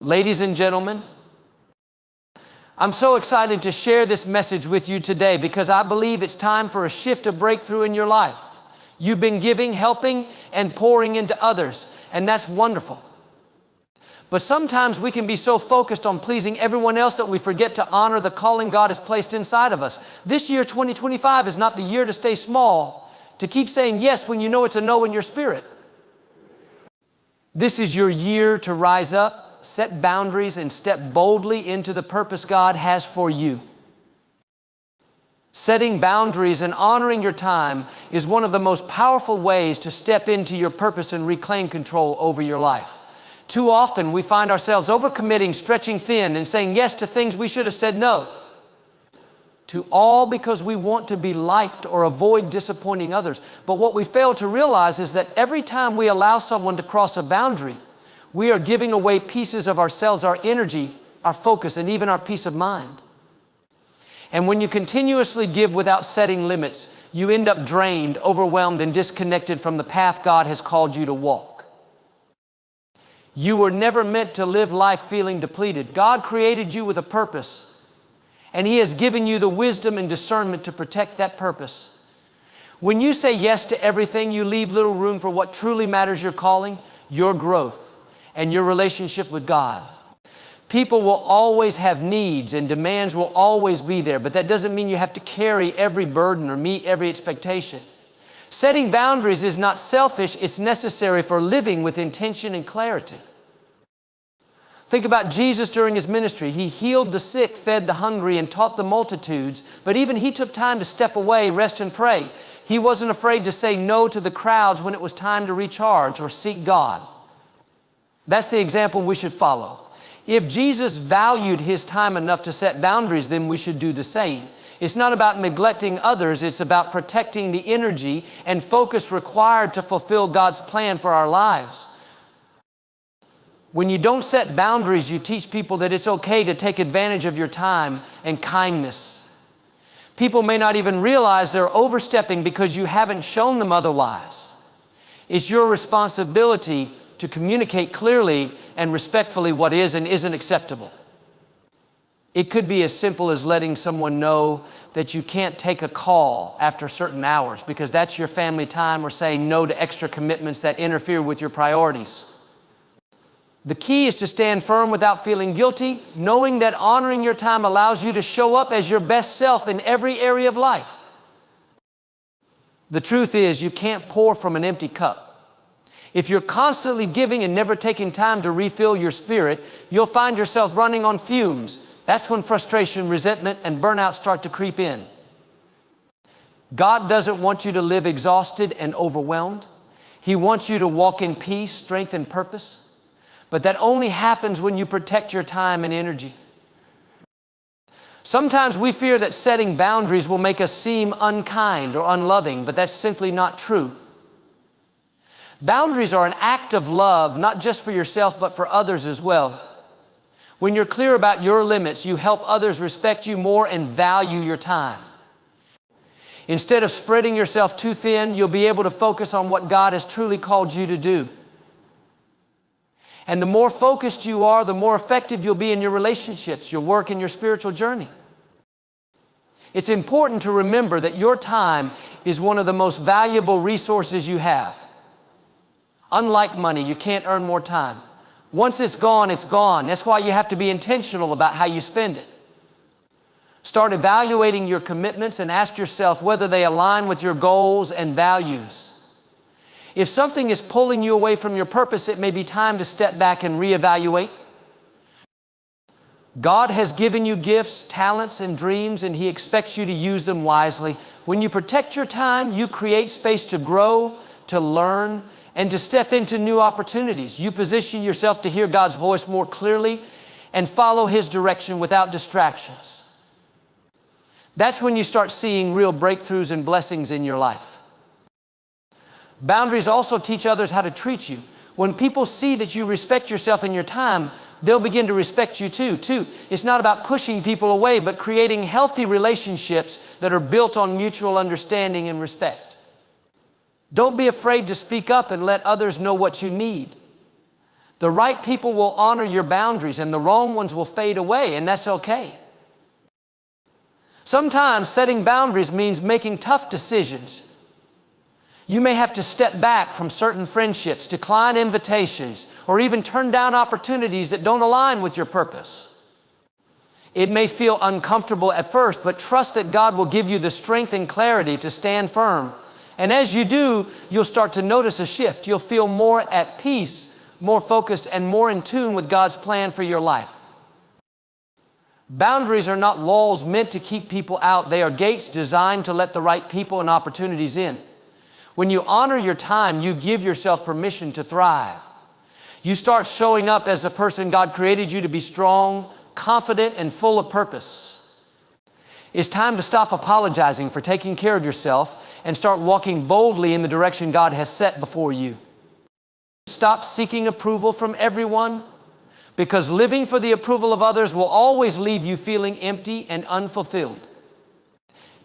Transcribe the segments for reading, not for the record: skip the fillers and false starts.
Ladies and gentlemen, I'm so excited to share this message with you today because I believe it's time for a shift, a breakthrough in your life. You've been giving, helping, and pouring into others, and that's wonderful. But sometimes we can be so focused on pleasing everyone else that we forget to honor the calling God has placed inside of us. This year, 2025, is not the year to stay small, to keep saying yes when you know it's a no in your spirit. This is your year to rise up, set boundaries, and step boldly into the purpose God has for you. Setting boundaries and honoring your time is one of the most powerful ways to step into your purpose and reclaim control over your life. Too often we find ourselves overcommitting, stretching thin, and saying yes to things we should have said no to, all because we want to be liked or avoid disappointing others. But what we fail to realize is that every time we allow someone to cross a boundary, we are giving away pieces of ourselves, our energy, our focus, and even our peace of mind. And when you continuously give without setting limits, you end up drained, overwhelmed, and disconnected from the path God has called you to walk. You were never meant to live life feeling depleted. God created you with a purpose, and He has given you the wisdom and discernment to protect that purpose. When you say yes to everything, you leave little room for what truly matters: your calling, your growth, and your relationship with God. People will always have needs, and demands will always be there, but that doesn't mean you have to carry every burden or meet every expectation. Setting boundaries is not selfish, it's necessary for living with intention and clarity. Think about Jesus during His ministry. He healed the sick, fed the hungry, and taught the multitudes, but even He took time to step away, rest, and pray. He wasn't afraid to say no to the crowds when it was time to recharge or seek God. That's the example we should follow. If Jesus valued His time enough to set boundaries, then we should do the same. It's not about neglecting others, it's about protecting the energy and focus required to fulfill God's plan for our lives. When you don't set boundaries, you teach people that it's okay to take advantage of your time and kindness. People may not even realize they're overstepping because you haven't shown them otherwise. It's your responsibility to communicate clearly and respectfully what is and isn't acceptable. It could be as simple as letting someone know that you can't take a call after certain hours because that's your family time, or saying no to extra commitments that interfere with your priorities. The key is to stand firm without feeling guilty, knowing that honoring your time allows you to show up as your best self in every area of life. The truth is, you can't pour from an empty cup. If you're constantly giving and never taking time to refill your spirit, you'll find yourself running on fumes. That's when frustration, resentment, and burnout start to creep in. God doesn't want you to live exhausted and overwhelmed. He wants you to walk in peace, strength, and purpose. But that only happens when you protect your time and energy. Sometimes we fear that setting boundaries will make us seem unkind or unloving, but that's simply not true. Boundaries are an act of love, not just for yourself, but for others as well. When you're clear about your limits, you help others respect you more and value your time. Instead of spreading yourself too thin, you'll be able to focus on what God has truly called you to do. And the more focused you are, the more effective you'll be in your relationships, your work, and your spiritual journey. It's important to remember that your time is one of the most valuable resources you have. Unlike money, you can't earn more time. Once it's gone, it's gone. That's why you have to be intentional about how you spend it. Start evaluating your commitments and ask yourself whether they align with your goals and values. If something is pulling you away from your purpose, it may be time to step back and reevaluate. God has given you gifts, talents, and dreams, and He expects you to use them wisely. When you protect your time, you create space to grow, to learn, and to step into new opportunities. You position yourself to hear God's voice more clearly and follow His direction without distractions. That's when you start seeing real breakthroughs and blessings in your life. Boundaries also teach others how to treat you. When people see that you respect yourself and your time, they'll begin to respect you too. It's not about pushing people away, but creating healthy relationships that are built on mutual understanding and respect. Don't be afraid to speak up and let others know what you need. The right people will honor your boundaries and the wrong ones will fade away, and that's okay. Sometimes setting boundaries means making tough decisions. You may have to step back from certain friendships, decline invitations, or even turn down opportunities that don't align with your purpose. It may feel uncomfortable at first, but trust that God will give you the strength and clarity to stand firm. And as you do, you'll start to notice a shift. You'll feel more at peace, more focused, and more in tune with God's plan for your life. Boundaries are not walls meant to keep people out. They are gates designed to let the right people and opportunities in. When you honor your time, you give yourself permission to thrive. You start showing up as the person God created you to be: strong, confident, and full of purpose. It's time to stop apologizing for taking care of yourself and start walking boldly in the direction God has set before you. Stop seeking approval from everyone, because living for the approval of others will always leave you feeling empty and unfulfilled.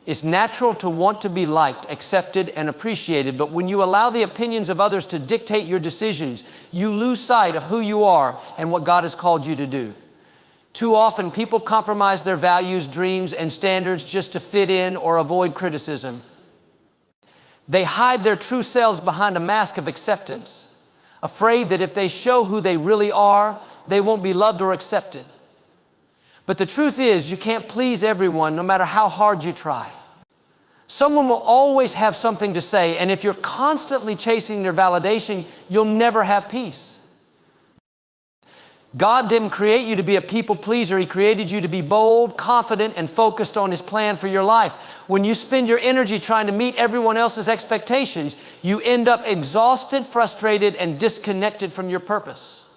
It's natural to want to be liked, accepted, and appreciated, but when you allow the opinions of others to dictate your decisions, you lose sight of who you are and what God has called you to do. Too often, people compromise their values, dreams, and standards just to fit in or avoid criticism. They hide their true selves behind a mask of acceptance, afraid that if they show who they really are, they won't be loved or accepted. But the truth is, you can't please everyone, no matter how hard you try. Someone will always have something to say, and if you're constantly chasing their validation, you'll never have peace. God didn't create you to be a people pleaser. He created you to be bold, confident, and focused on His plan for your life. When you spend your energy trying to meet everyone else's expectations, you end up exhausted, frustrated, and disconnected from your purpose.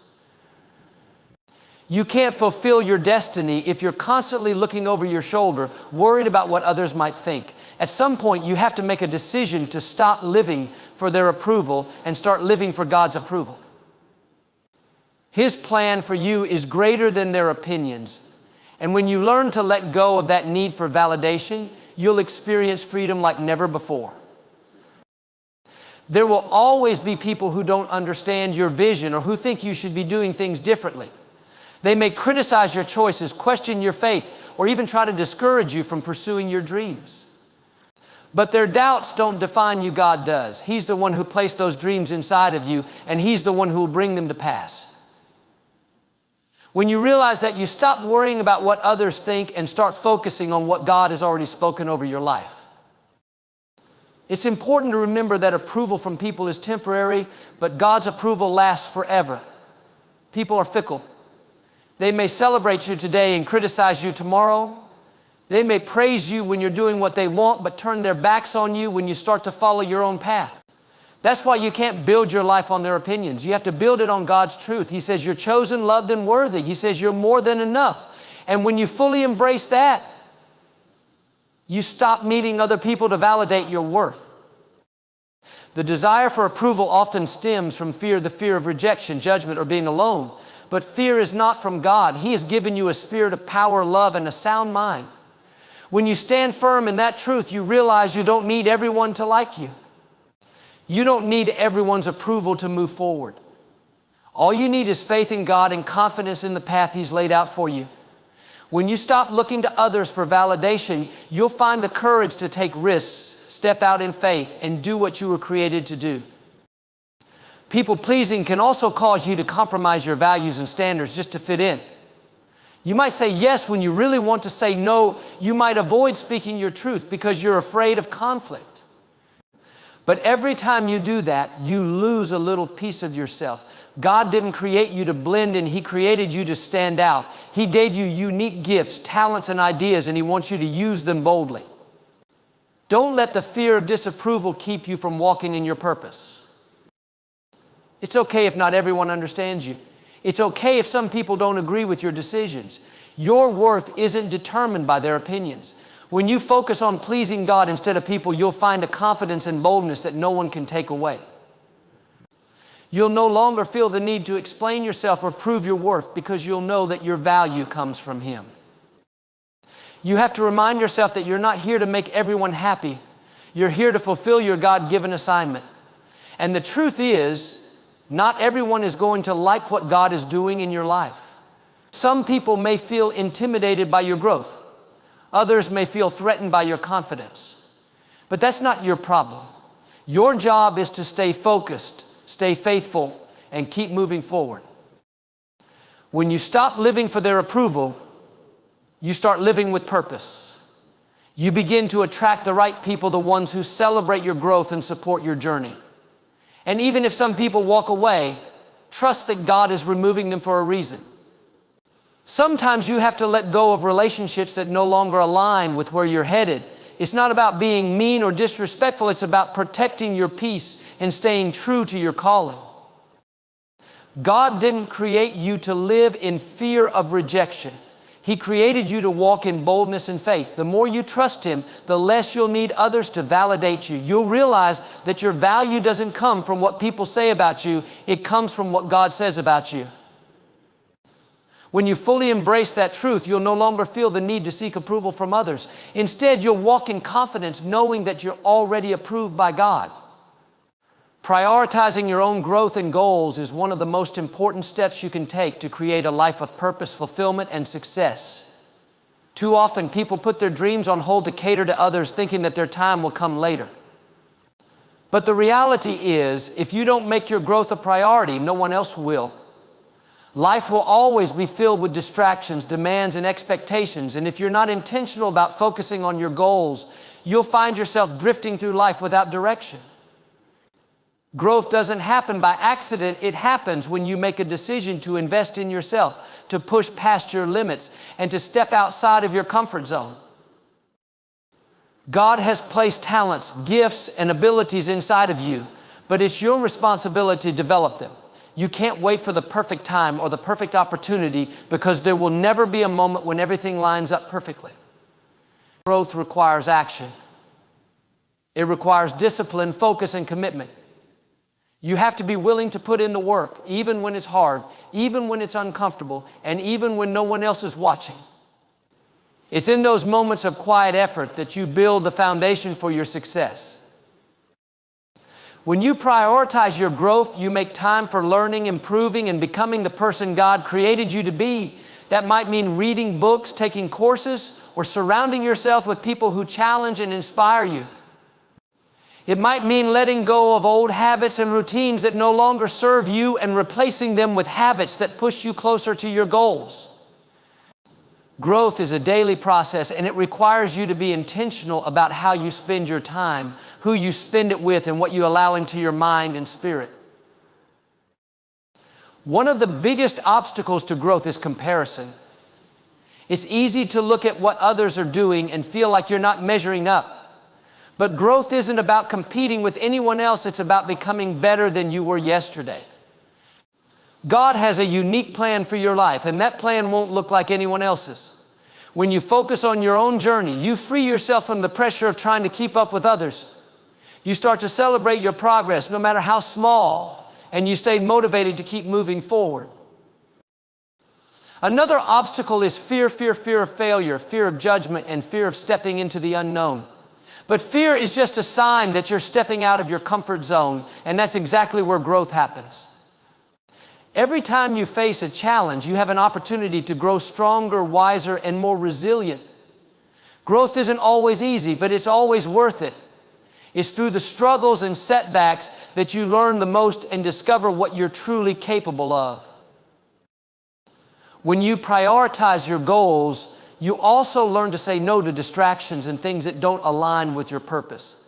You can't fulfill your destiny if you're constantly looking over your shoulder, worried about what others might think. At some point, you have to make a decision to stop living for their approval and start living for God's approval. His plan for you is greater than their opinions. And when you learn to let go of that need for validation, you'll experience freedom like never before. There will always be people who don't understand your vision or who think you should be doing things differently. They may criticize your choices, question your faith, or even try to discourage you from pursuing your dreams. But their doubts don't define you, God does. He's the one who placed those dreams inside of you, and He's the one who will bring them to pass. When you realize that, you stop worrying about what others think and start focusing on what God has already spoken over your life. It's important to remember that approval from people is temporary, but God's approval lasts forever. People are fickle. They may celebrate you today and criticize you tomorrow. They may praise you when you're doing what they want, but turn their backs on you when you start to follow your own path. That's why you can't build your life on their opinions. You have to build it on God's truth. He says you're chosen, loved, and worthy. He says you're more than enough. And when you fully embrace that, you stop needing other people to validate your worth. The desire for approval often stems from the fear of rejection, judgment, or being alone. But fear is not from God. He has given you a spirit of power, love, and a sound mind. When you stand firm in that truth, you realize you don't need everyone to like you. You don't need everyone's approval to move forward. All you need is faith in God and confidence in the path He's laid out for you. When you stop looking to others for validation, you'll find the courage to take risks, step out in faith, and do what you were created to do. People-pleasing can also cause you to compromise your values and standards just to fit in. You might say yes when you really want to say no. You might avoid speaking your truth because you're afraid of conflict. But every time you do that, you lose a little piece of yourself. God didn't create you to blend in. He created you to stand out. He gave you unique gifts, talents, and ideas, and He wants you to use them boldly. Don't let the fear of disapproval keep you from walking in your purpose. It's okay if not everyone understands you. It's okay if some people don't agree with your decisions. Your worth isn't determined by their opinions. When you focus on pleasing God instead of people, you'll find a confidence and boldness that no one can take away. You'll no longer feel the need to explain yourself or prove your worth because you'll know that your value comes from Him. You have to remind yourself that you're not here to make everyone happy. You're here to fulfill your God-given assignment. And the truth is, Not everyone is going to like what God is doing in your life. Some people may feel intimidated by your growth. Others may feel threatened by your confidence. But that's not your problem. Your job is to stay focused, stay faithful, and keep moving forward. When you stop living for their approval, you start living with purpose. You begin to attract the right people, the ones who celebrate your growth and support your journey. And even if some people walk away, trust that God is removing them for a reason. Sometimes you have to let go of relationships that no longer align with where you're headed. It's not about being mean or disrespectful. It's about protecting your peace and staying true to your calling. God didn't create you to live in fear of rejection. He created you to walk in boldness and faith. The more you trust Him, the less you'll need others to validate you. You'll realize that your value doesn't come from what people say about you. It comes from what God says about you. When you fully embrace that truth, you'll no longer feel the need to seek approval from others. Instead, you'll walk in confidence knowing that you're already approved by God. Prioritizing your own growth and goals is one of the most important steps you can take to create a life of purpose, fulfillment, and success. Too often, people put their dreams on hold to cater to others, thinking that their time will come later. But the reality is, if you don't make your growth a priority, no one else will. Life will always be filled with distractions, demands, and expectations. And if you're not intentional about focusing on your goals, you'll find yourself drifting through life without direction. Growth doesn't happen by accident. It happens when you make a decision to invest in yourself, to push past your limits, and to step outside of your comfort zone. God has placed talents, gifts, and abilities inside of you, but it's your responsibility to develop them. You can't wait for the perfect time or the perfect opportunity, because there will never be a moment when everything lines up perfectly. Growth requires action. It requires discipline, focus, and commitment. You have to be willing to put in the work, even when it's hard, even when it's uncomfortable, and even when no one else is watching. It's in those moments of quiet effort that you build the foundation for your success. When you prioritize your growth, you make time for learning, improving, and becoming the person God created you to be. That might mean reading books, taking courses, or surrounding yourself with people who challenge and inspire you. It might mean letting go of old habits and routines that no longer serve you and replacing them with habits that push you closer to your goals. Growth is a daily process, and it requires you to be intentional about how you spend your time, who you spend it with, and what you allow into your mind and spirit. One of the biggest obstacles to growth is comparison. It's easy to look at what others are doing and feel like you're not measuring up. But growth isn't about competing with anyone else. It's about becoming better than you were yesterday. God has a unique plan for your life, and that plan won't look like anyone else's. When you focus on your own journey, you free yourself from the pressure of trying to keep up with others. You start to celebrate your progress, no matter how small, and you stay motivated to keep moving forward. Another obstacle is fear of failure, fear of judgment, and fear of stepping into the unknown. But fear is just a sign that you're stepping out of your comfort zone, and that's exactly where growth happens. Every time you face a challenge, you have an opportunity to grow stronger, wiser, and more resilient. Growth isn't always easy, but it's always worth it. It's through the struggles and setbacks that you learn the most and discover what you're truly capable of. When you prioritize your goals, you also learn to say no to distractions and things that don't align with your purpose.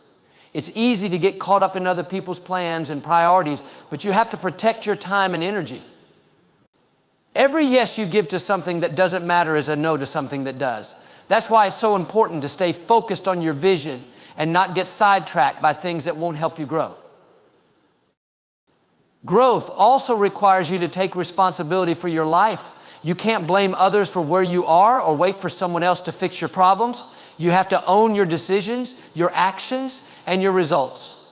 It's easy to get caught up in other people's plans and priorities, but you have to protect your time and energy. Every yes you give to something that doesn't matter is a no to something that does. That's why it's so important to stay focused on your vision and not get sidetracked by things that won't help you grow. Growth also requires you to take responsibility for your life. You can't blame others for where you are or wait for someone else to fix your problems. You have to own your decisions, your actions, and your results.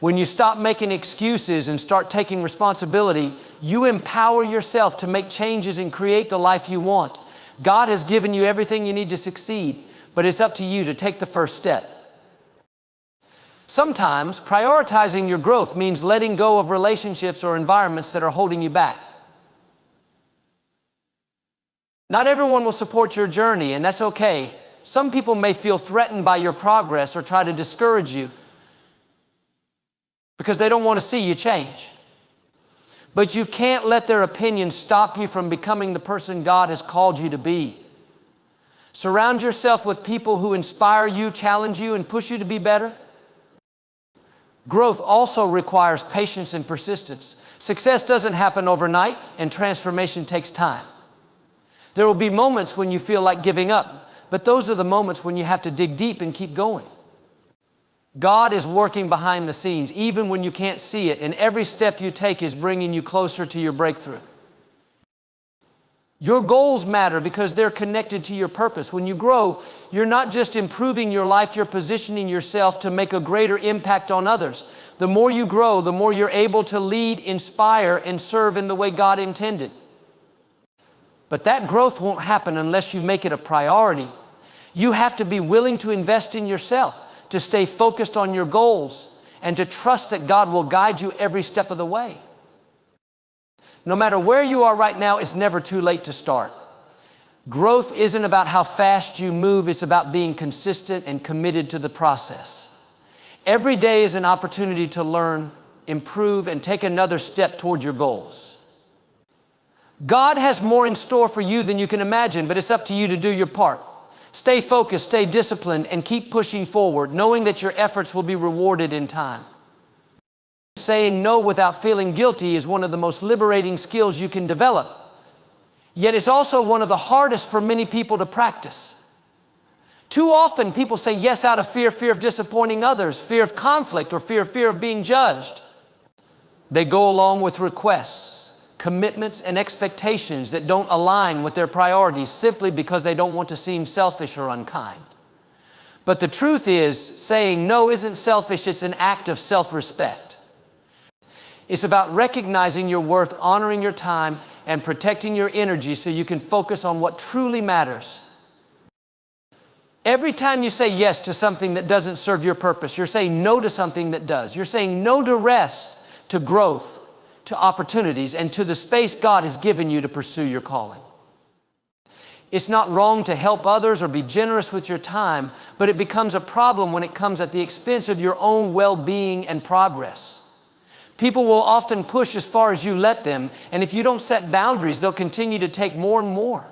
When you stop making excuses and start taking responsibility, you empower yourself to make changes and create the life you want. God has given you everything you need to succeed, but it's up to you to take the first step. Sometimes prioritizing your growth means letting go of relationships or environments that are holding you back. Not everyone will support your journey, and that's okay. Some people may feel threatened by your progress or try to discourage you because they don't want to see you change. But you can't let their opinions stop you from becoming the person God has called you to be. Surround yourself with people who inspire you, challenge you, and push you to be better. Growth also requires patience and persistence. Success doesn't happen overnight, and transformation takes time. There will be moments when you feel like giving up, but those are the moments when you have to dig deep and keep going. God is working behind the scenes, even when you can't see it, and every step you take is bringing you closer to your breakthrough. Your goals matter because they're connected to your purpose. When you grow, you're not just improving your life, you're positioning yourself to make a greater impact on others. The more you grow, the more you're able to lead, inspire, and serve in the way God intended. But that growth won't happen unless you make it a priority. You have to be willing to invest in yourself, to stay focused on your goals, and to trust that God will guide you every step of the way. No matter where you are right now, it's never too late to start. Growth isn't about how fast you move, it's about being consistent and committed to the process. Every day is an opportunity to learn, improve, and take another step toward your goals. God has more in store for you than you can imagine, but it's up to you to do your part. Stay focused, stay disciplined, and keep pushing forward, knowing that your efforts will be rewarded in time. Saying no without feeling guilty is one of the most liberating skills you can develop. Yet it's also one of the hardest for many people to practice. Too often people say yes out of fear of disappointing others, fear of conflict, or fear of being judged. They go along with requests, commitments, and expectations that don't align with their priorities simply because they don't want to seem selfish or unkind. But the truth is, saying no isn't selfish, it's an act of self-respect. It's about recognizing your worth, honoring your time, and protecting your energy so you can focus on what truly matters. Every time you say yes to something that doesn't serve your purpose, you're saying no to something that does. You're saying no to rest, to growth, to opportunities, and to the space God has given you to pursue your calling. It's not wrong to help others or be generous with your time, but it becomes a problem when it comes at the expense of your own well-being and progress. People will often push as far as you let them, and if you don't set boundaries, they'll continue to take more and more.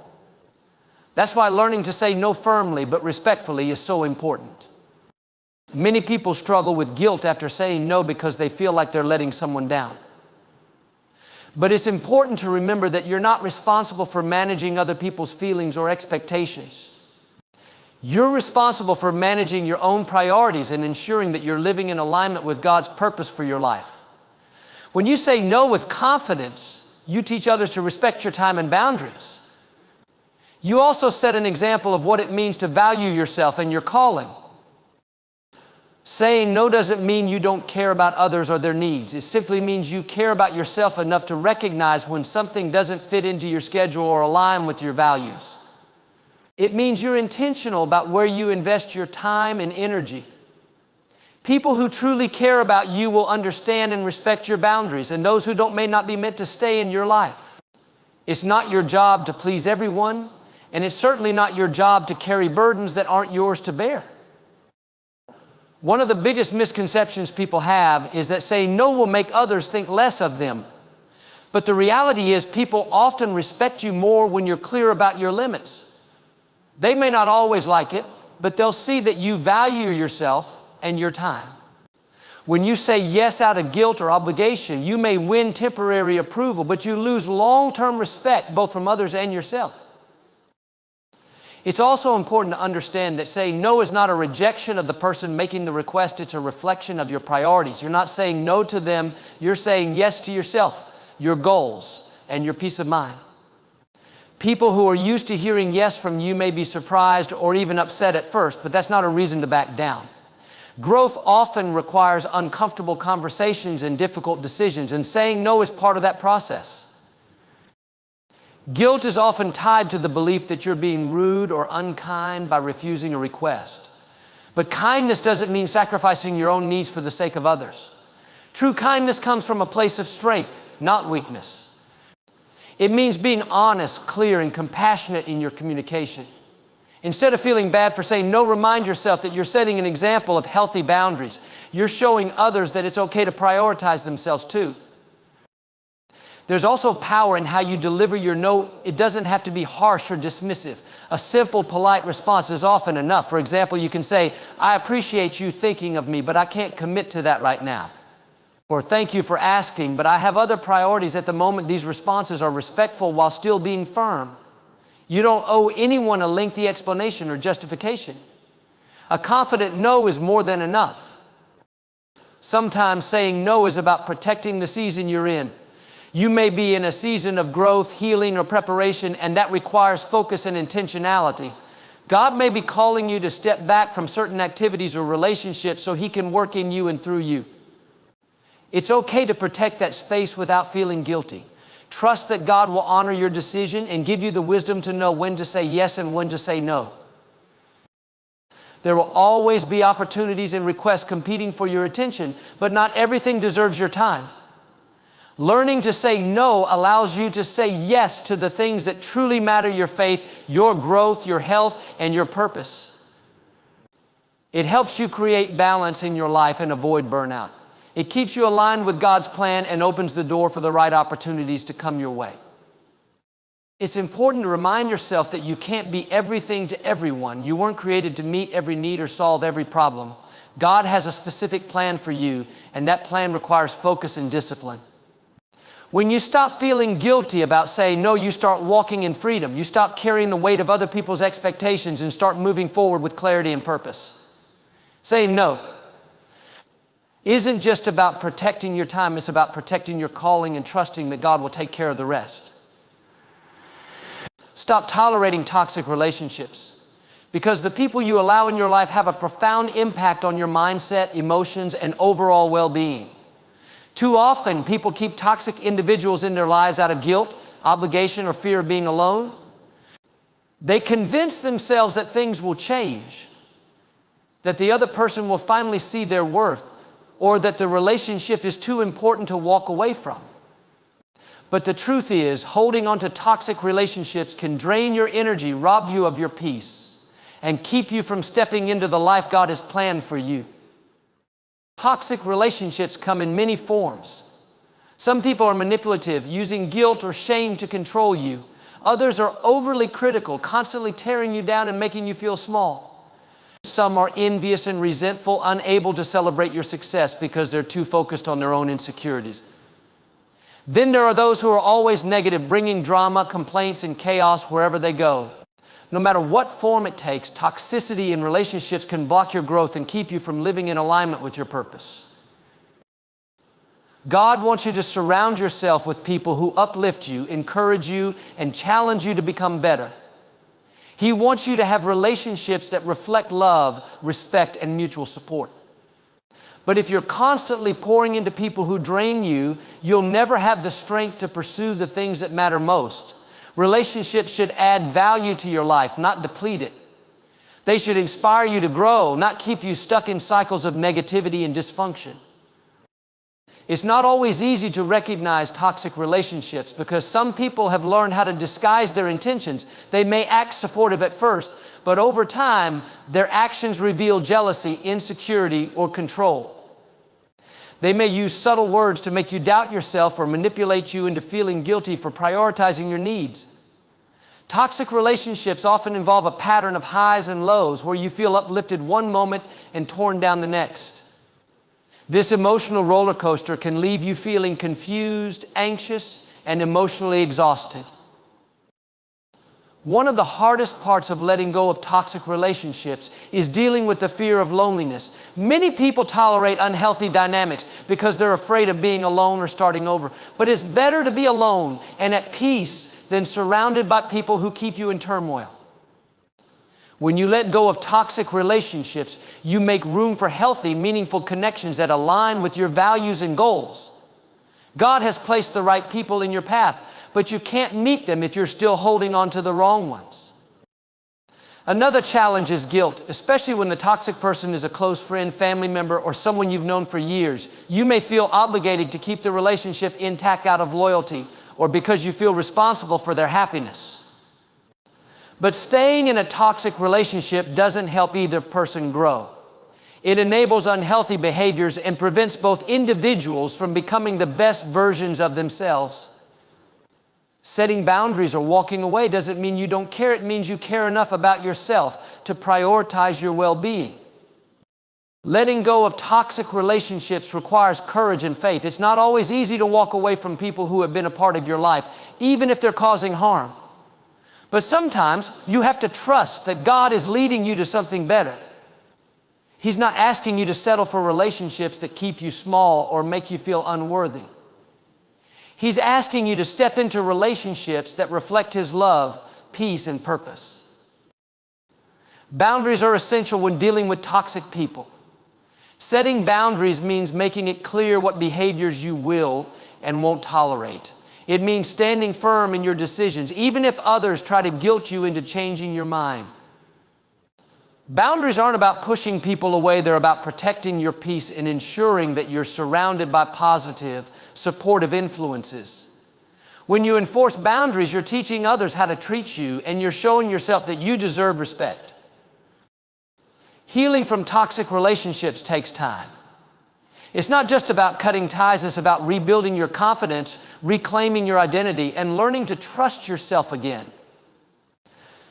That's why learning to say no firmly but respectfully is so important. Many people struggle with guilt after saying no because they feel like they're letting someone down. But it's important to remember that you're not responsible for managing other people's feelings or expectations. You're responsible for managing your own priorities and ensuring that you're living in alignment with God's purpose for your life. When you say no with confidence, you teach others to respect your time and boundaries. You also set an example of what it means to value yourself and your calling. Saying no doesn't mean you don't care about others or their needs. It simply means you care about yourself enough to recognize when something doesn't fit into your schedule or align with your values. It means you're intentional about where you invest your time and energy. People who truly care about you will understand and respect your boundaries, and those who don't may not be meant to stay in your life. It's not your job to please everyone, and it's certainly not your job to carry burdens that aren't yours to bear. One of the biggest misconceptions people have is that saying no will make others think less of them. But the reality is people often respect you more when you're clear about your limits. They may not always like it, but they'll see that you value yourself and your time. When you say yes out of guilt or obligation, you may win temporary approval, but you lose long-term respect both from others and yourself. It's also important to understand that saying no is not a rejection of the person making the request, it's a reflection of your priorities. You're not saying no to them, you're saying yes to yourself, your goals, and your peace of mind. People who are used to hearing yes from you may be surprised or even upset at first, but that's not a reason to back down. Growth often requires uncomfortable conversations and difficult decisions, and saying no is part of that process. Guilt is often tied to the belief that you're being rude or unkind by refusing a request. But kindness doesn't mean sacrificing your own needs for the sake of others. True kindness comes from a place of strength, not weakness. It means being honest, clear, and compassionate in your communication. Instead of feeling bad for saying no, remind yourself that you're setting an example of healthy boundaries. You're showing others that it's okay to prioritize themselves too. There's also power in how you deliver your no. It doesn't have to be harsh or dismissive. A simple, polite response is often enough. For example, you can say, I appreciate you thinking of me, but I can't commit to that right now. Or thank you for asking, but I have other priorities at the moment. These responses are respectful while still being firm. You don't owe anyone a lengthy explanation or justification. A confident no is more than enough. Sometimes saying no is about protecting the season you're in. You may be in a season of growth, healing, or preparation, and that requires focus and intentionality. God may be calling you to step back from certain activities or relationships so He can work in you and through you. It's okay to protect that space without feeling guilty. Trust that God will honor your decision and give you the wisdom to know when to say yes and when to say no. There will always be opportunities and requests competing for your attention, but not everything deserves your time. Learning to say no allows you to say yes to the things that truly matter: your faith, your growth, your health, and your purpose. It helps you create balance in your life and avoid burnout. It keeps you aligned with God's plan and opens the door for the right opportunities to come your way. It's important to remind yourself that you can't be everything to everyone. You weren't created to meet every need or solve every problem. God has a specific plan for you, and that plan requires focus and discipline. When you stop feeling guilty about saying no, you start walking in freedom. You stop carrying the weight of other people's expectations and start moving forward with clarity and purpose. Saying no isn't just about protecting your time, it's about protecting your calling and trusting that God will take care of the rest. Stop tolerating toxic relationships, because the people you allow in your life have a profound impact on your mindset, emotions, and overall well-being. Too often, people keep toxic individuals in their lives out of guilt, obligation, or fear of being alone. They convince themselves that things will change, that the other person will finally see their worth, or that the relationship is too important to walk away from. But the truth is, holding on to toxic relationships can drain your energy, rob you of your peace, and keep you from stepping into the life God has planned for you. Toxic relationships come in many forms. Some people are manipulative, using guilt or shame to control you. Others are overly critical, constantly tearing you down and making you feel small. Some are envious and resentful, unable to celebrate your success because they're too focused on their own insecurities. Then there are those who are always negative, bringing drama, complaints, and chaos wherever they go. No matter what form it takes, toxicity in relationships can block your growth and keep you from living in alignment with your purpose. God wants you to surround yourself with people who uplift you, encourage you, and challenge you to become better. He wants you to have relationships that reflect love, respect, and mutual support. But if you're constantly pouring into people who drain you, you'll never have the strength to pursue the things that matter most. Relationships should add value to your life, not deplete it. They should inspire you to grow, not keep you stuck in cycles of negativity and dysfunction. It's not always easy to recognize toxic relationships because some people have learned how to disguise their intentions. They may act supportive at first, but over time, their actions reveal jealousy, insecurity, or control. They may use subtle words to make you doubt yourself or manipulate you into feeling guilty for prioritizing your needs. Toxic relationships often involve a pattern of highs and lows where you feel uplifted one moment and torn down the next. This emotional roller coaster can leave you feeling confused, anxious, and emotionally exhausted. One of the hardest parts of letting go of toxic relationships is dealing with the fear of loneliness. Many people tolerate unhealthy dynamics because they're afraid of being alone or starting over. But it's better to be alone and at peace than surrounded by people who keep you in turmoil. When you let go of toxic relationships, you make room for healthy, meaningful connections that align with your values and goals. God has placed the right people in your path, but you can't meet them if you're still holding on to the wrong ones. Another challenge is guilt, especially when the toxic person is a close friend, family member, or someone you've known for years. You may feel obligated to keep the relationship intact out of loyalty or because you feel responsible for their happiness. But staying in a toxic relationship doesn't help either person grow. It enables unhealthy behaviors and prevents both individuals from becoming the best versions of themselves. Setting boundaries or walking away doesn't mean you don't care. It means you care enough about yourself to prioritize your well-being. Letting go of toxic relationships requires courage and faith. It's not always easy to walk away from people who have been a part of your life, even if they're causing harm. But sometimes you have to trust that God is leading you to something better. He's not asking you to settle for relationships that keep you small or make you feel unworthy. He's asking you to step into relationships that reflect His love, peace, and purpose. Boundaries are essential when dealing with toxic people. Setting boundaries means making it clear what behaviors you will and won't tolerate. It means standing firm in your decisions, even if others try to guilt you into changing your mind. Boundaries aren't about pushing people away. They're about protecting your peace and ensuring that you're surrounded by positive, supportive influences. When you enforce boundaries, you're teaching others how to treat you, and you're showing yourself that you deserve respect. Healing from toxic relationships takes time. It's not just about cutting ties. It's about rebuilding your confidence, reclaiming your identity, and learning to trust yourself again.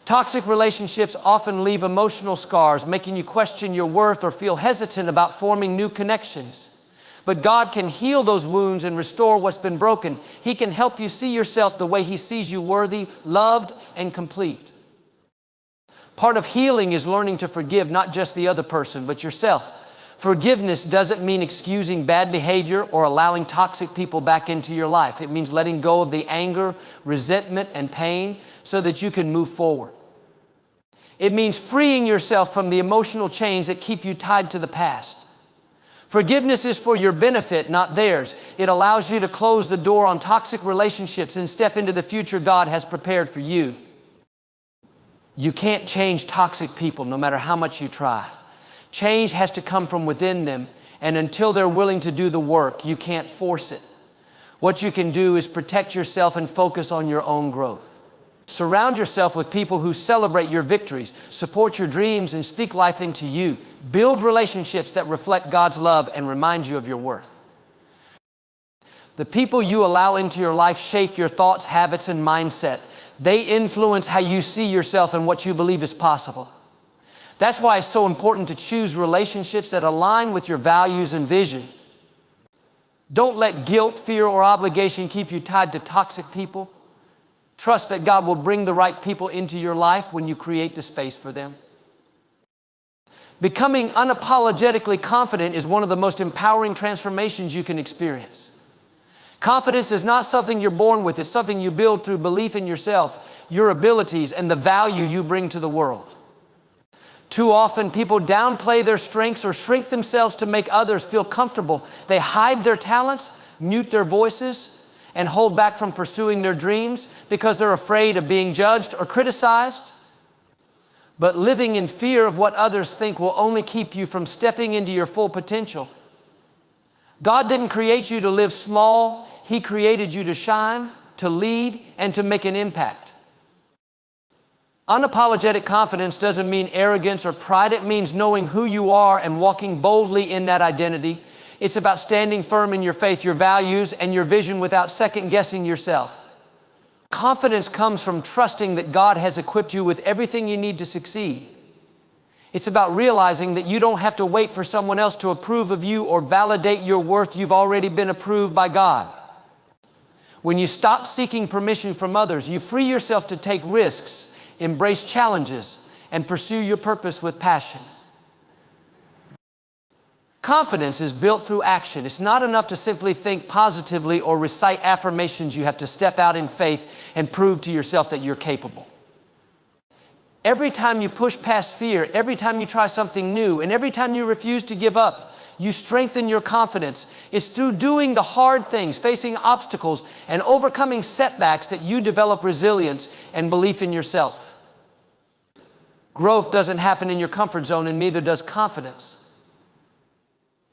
Toxic relationships often leave emotional scars, making you question your worth or feel hesitant about forming new connections. But God can heal those wounds and restore what's been broken. He can help you see yourself the way He sees you, worthy, loved, and complete. Part of healing is learning to forgive not just the other person, but yourself. Forgiveness doesn't mean excusing bad behavior or allowing toxic people back into your life. It means letting go of the anger, resentment, and pain so that you can move forward. It means freeing yourself from the emotional chains that keep you tied to the past. Forgiveness is for your benefit, not theirs. It allows you to close the door on toxic relationships and step into the future God has prepared for you. You can't change toxic people no matter how much you try. Change has to come from within them, and until they're willing to do the work, you can't force it. What you can do is protect yourself and focus on your own growth. Surround yourself with people who celebrate your victories, support your dreams, and speak life into you. Build relationships that reflect God's love and remind you of your worth. The people you allow into your life shape your thoughts, habits, and mindset. They influence how you see yourself and what you believe is possible. That's why it's so important to choose relationships that align with your values and vision. Don't let guilt, fear, or obligation keep you tied to toxic people. Trust that God will bring the right people into your life when you create the space for them. Becoming unapologetically confident is one of the most empowering transformations you can experience. Confidence is not something you're born with. It's something you build through belief in yourself, your abilities, and the value you bring to the world. Too often, people downplay their strengths or shrink themselves to make others feel comfortable. They hide their talents, mute their voices, and hold back from pursuing their dreams because they're afraid of being judged or criticized. But living in fear of what others think will only keep you from stepping into your full potential. God didn't create you to live small. He created you to shine, to lead, and to make an impact. Unapologetic confidence doesn't mean arrogance or pride. It means knowing who you are and walking boldly in that identity. It's about standing firm in your faith, your values, and your vision without second-guessing yourself. Confidence comes from trusting that God has equipped you with everything you need to succeed. It's about realizing that you don't have to wait for someone else to approve of you or validate your worth. You've already been approved by God. When you stop seeking permission from others, you free yourself to take risks, embrace challenges, and pursue your purpose with passion. Confidence is built through action. It's not enough to simply think positively or recite affirmations. You have to step out in faith and prove to yourself that you're capable. Every time you push past fear, every time you try something new, and every time you refuse to give up, you strengthen your confidence. It's through doing the hard things, facing obstacles, and overcoming setbacks that you develop resilience and belief in yourself. Growth doesn't happen in your comfort zone, and neither does confidence.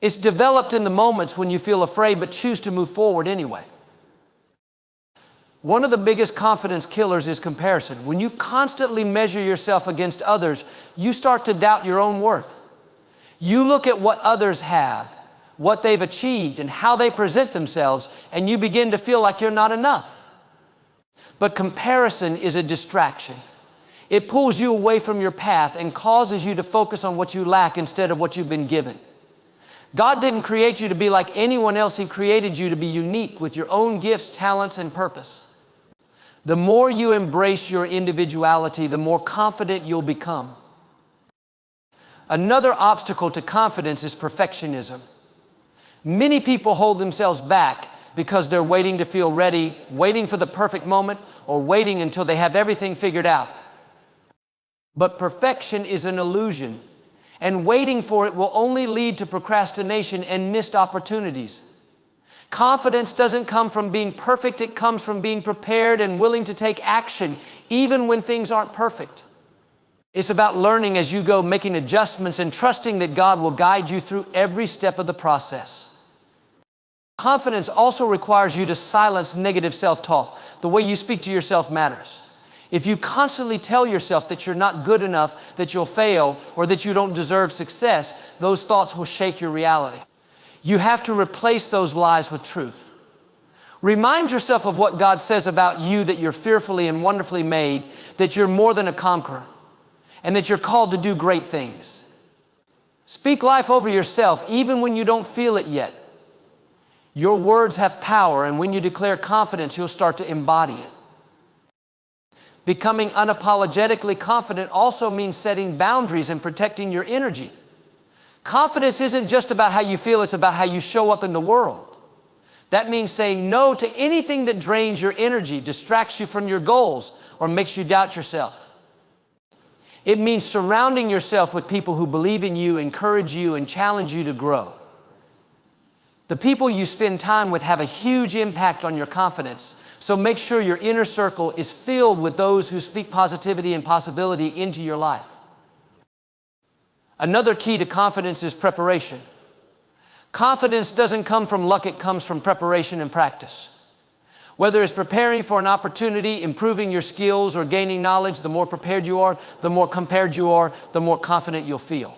It's developed in the moments when you feel afraid but choose to move forward anyway. One of the biggest confidence killers is comparison. When you constantly measure yourself against others, you start to doubt your own worth. You look at what others have, what they've achieved, and how they present themselves, and you begin to feel like you're not enough. But comparison is a distraction. It pulls you away from your path and causes you to focus on what you lack instead of what you've been given. God didn't create you to be like anyone else. He created you to be unique with your own gifts, talents, and purpose. The more you embrace your individuality, the more confident you'll become. Another obstacle to confidence is perfectionism. Many people hold themselves back because they're waiting to feel ready, waiting for the perfect moment, or waiting until they have everything figured out. But perfection is an illusion, and waiting for it will only lead to procrastination and missed opportunities. Confidence doesn't come from being perfect. It comes from being prepared and willing to take action, even when things aren't perfect. It's about learning as you go, making adjustments, and trusting that God will guide you through every step of the process. Confidence also requires you to silence negative self-talk. The way you speak to yourself matters. If you constantly tell yourself that you're not good enough, that you'll fail, or that you don't deserve success, those thoughts will shake your reality. You have to replace those lies with truth. Remind yourself of what God says about you, that you're fearfully and wonderfully made, that you're more than a conqueror, and that you're called to do great things. Speak life over yourself, even when you don't feel it yet. Your words have power, and when you declare confidence, you'll start to embody it. Becoming unapologetically confident also means setting boundaries and protecting your energy. Confidence isn't just about how you feel, it's about how you show up in the world. That means saying no to anything that drains your energy, distracts you from your goals, or makes you doubt yourself. It means surrounding yourself with people who believe in you, encourage you, and challenge you to grow. The people you spend time with have a huge impact on your confidence, so make sure your inner circle is filled with those who speak positivity and possibility into your life. Another key to confidence is preparation. Confidence doesn't come from luck, it comes from preparation and practice. Whether it's preparing for an opportunity, improving your skills, or gaining knowledge, the more prepared you are, the more compared you are, the more confident you'll feel.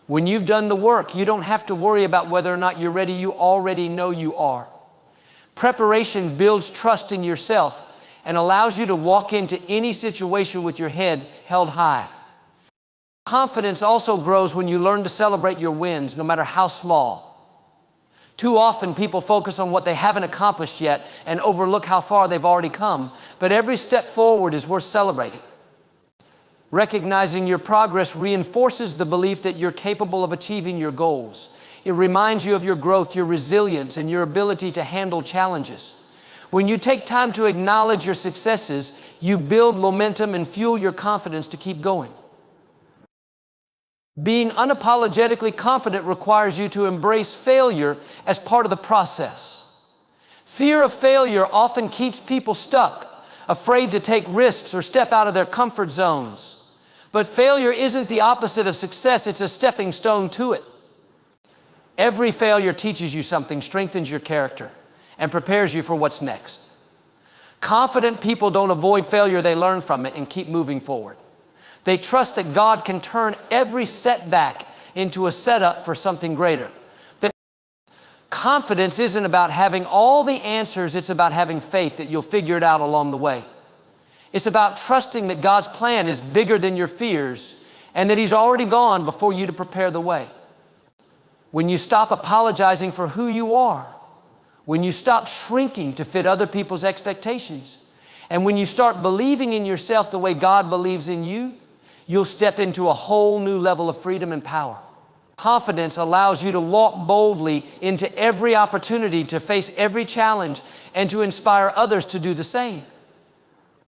When you've done the work, you don't have to worry about whether or not you're ready. You already know you are. Preparation builds trust in yourself and allows you to walk into any situation with your head held high. Confidence also grows when you learn to celebrate your wins, no matter how small. Too often, people focus on what they haven't accomplished yet and overlook how far they've already come. But every step forward is worth celebrating. Recognizing your progress reinforces the belief that you're capable of achieving your goals. It reminds you of your growth, your resilience, and your ability to handle challenges. When you take time to acknowledge your successes, you build momentum and fuel your confidence to keep going. Being unapologetically confident requires you to embrace failure as part of the process. Fear of failure often keeps people stuck, afraid to take risks or step out of their comfort zones. But failure isn't the opposite of success, it's a stepping stone to it. Every failure teaches you something, strengthens your character, and prepares you for what's next. Confident people don't avoid failure, they learn from it and keep moving forward. They trust that God can turn every setback into a setup for something greater. Confidence isn't about having all the answers, it's about having faith that you'll figure it out along the way. It's about trusting that God's plan is bigger than your fears and that He's already gone before you to prepare the way. When you stop apologizing for who you are, when you stop shrinking to fit other people's expectations, and when you start believing in yourself the way God believes in you, you'll step into a whole new level of freedom and power. Confidence allows you to walk boldly into every opportunity, to face every challenge, and to inspire others to do the same.